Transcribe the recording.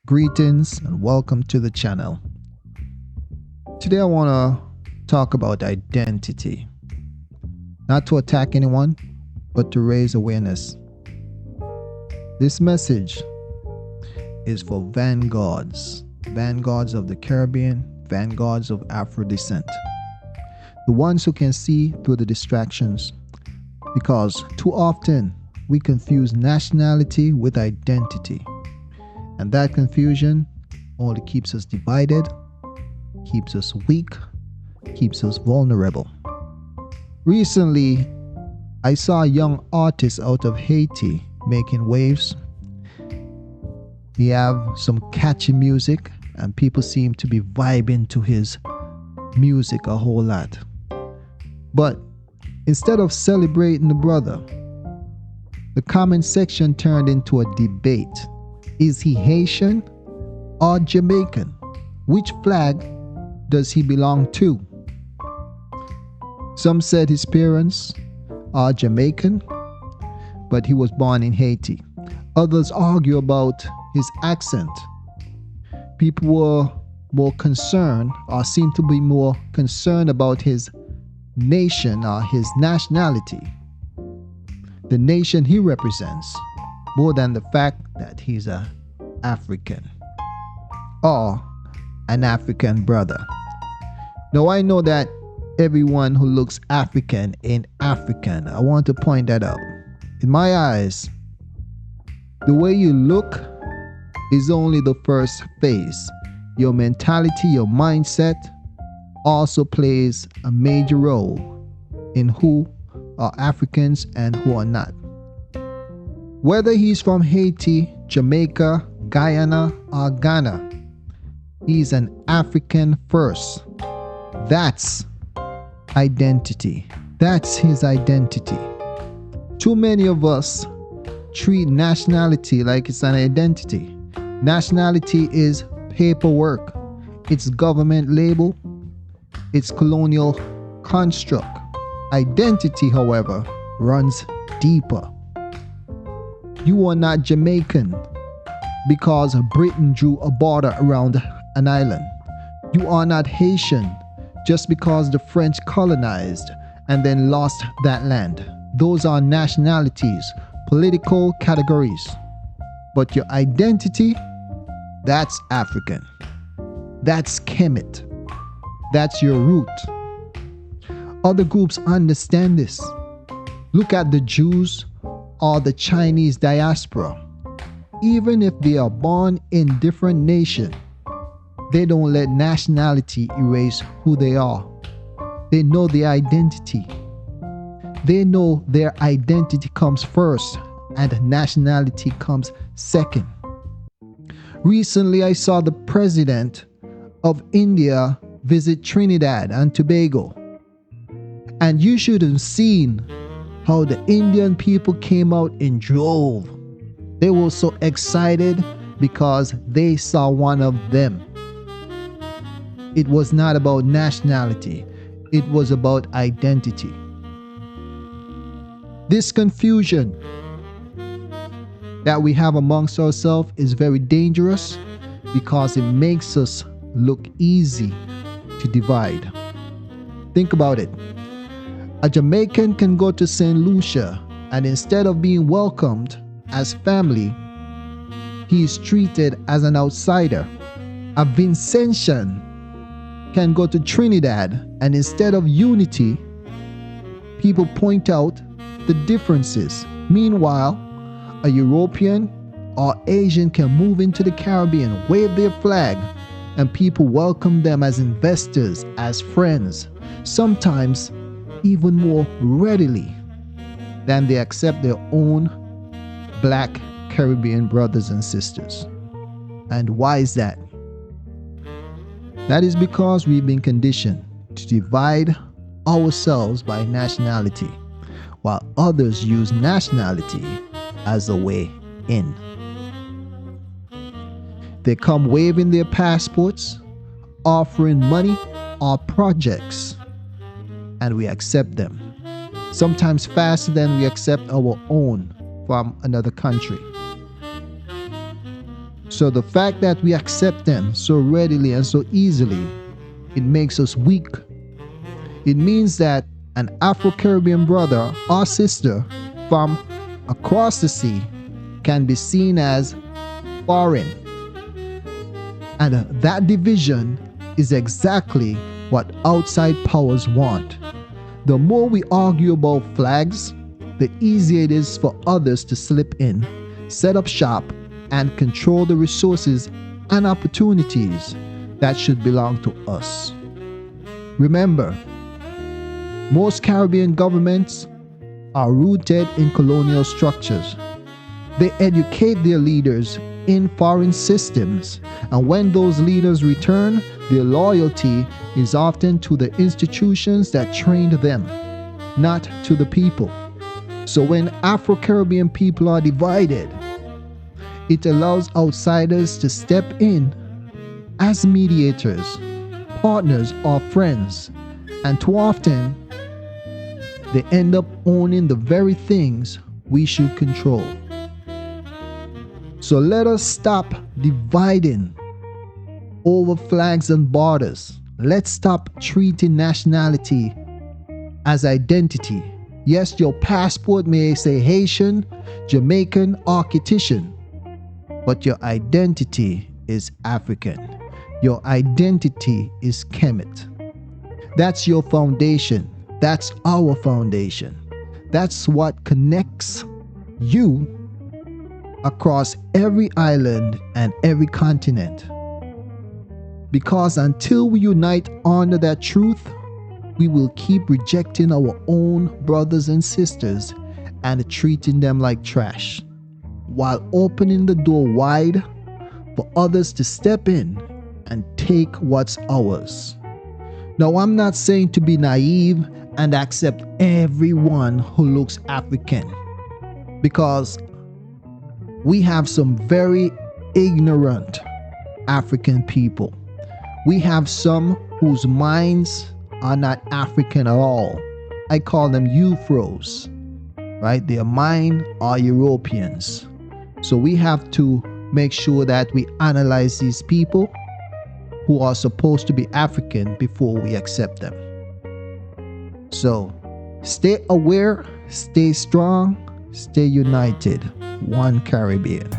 Greetings and welcome to the channel. Today I want to talk about identity. Not to attack anyone, but to raise awareness. This message is for vanguards of the Caribbean, vanguards of Afro descent. The ones who can see through the distractions, because too often we confuse nationality with identity. And that confusion only keeps us divided, keeps us weak, keeps us vulnerable. Recently, I saw a young artist out of Haiti making waves. He have some catchy music and people seem to be vibing to his music a whole lot. But instead of celebrating the brother, the comment section turned into a debate. Is he Haitian or Jamaican? Which flag does he belong to? Some said his parents are Jamaican, but he was born in Haiti. Others argue about his accent. People were more concerned, or seem to be more concerned about his nation or his nationality, the nation he represents, more than the fact that he's an African or an African brother. Now I know that everyone who looks African ain't African. I want to point that out. In my eyes, the way you look is only the first phase. Your mentality, your mindset also plays a major role in who are Africans and who are not. Whether he's from Haiti, Jamaica, Guyana, or Ghana, he's an African first. That's identity. That's his identity. Too many of us treat nationality like it's an identity. Nationality is paperwork. It's government label. It's colonial construct. Identity, however, runs deeper. You are not Jamaican because Britain drew a border around an island. You are not Haitian just because the French colonized and then lost that land. Those are nationalities, political categories. But your identity, that's African. That's Kemet. That's your root. Other groups understand this. Look at the Jews or the Chinese diaspora. Even if they are born in different nations, they don't let nationality erase who they are. They know their identity. They know their identity comes first and nationality comes second. Recently, I saw the president of India visit Trinidad and Tobago. And you should have seen how the Indian people came out in drove. They were so excited because they saw one of them. It was not about nationality. It was about identity. This confusion that we have amongst ourselves is very dangerous because it makes us look easy to divide. Think about it. A Jamaican can go to St. Lucia and instead of being welcomed as family, he is treated as an outsider. A Vincentian can go to Trinidad and instead of unity, people point out the differences. Meanwhile, a European or Asian can move into the Caribbean, wave their flag, and people welcome them as investors, as friends, sometimes even more readily than they accept their own Black Caribbean brothers and sisters. And why is that? That is because we've been conditioned to divide ourselves by nationality, while others use nationality as a way in. They come waving their passports, offering money or projects, and we accept them, sometimes faster than we accept our own from another country. So the fact that we accept them so readily and so easily, it makes us weak. It means that an Afro-Caribbean brother or sister from across the sea can be seen as foreign. And that division is exactly what outside powers want. The more we argue about flags, the easier it is for others to slip in, set up shop, and control the resources and opportunities that should belong to us. Remember, most Caribbean governments are rooted in colonial structures. They educate their leaders in foreign systems, and when those leaders return, their loyalty is often to the institutions that trained them, not to the people. So when Afro-Caribbean people are divided, it allows outsiders to step in as mediators, partners, or friends, and too often they end up owning the very things we should control. So let us stop dividing over flags and borders. Let's stop treating nationality as identity. Yes, your passport may say Haitian, Jamaican, or Ayetian, but your identity is African. Your identity is Kemet. That's your foundation. That's our foundation. That's what connects you across every island and every continent. Because until we unite under that truth, we will keep rejecting our own brothers and sisters and treating them like trash, while opening the door wide for others to step in and take what's ours. Now, I'm not saying to be naive and accept everyone who looks African, because we have some very ignorant African people. We have some whose minds are not African at all. I call them Euphros, right? Their mind are Europeans. So we have to make sure that we analyze these people who are supposed to be African before we accept them. So stay aware, stay strong, stay united. One Caribbean.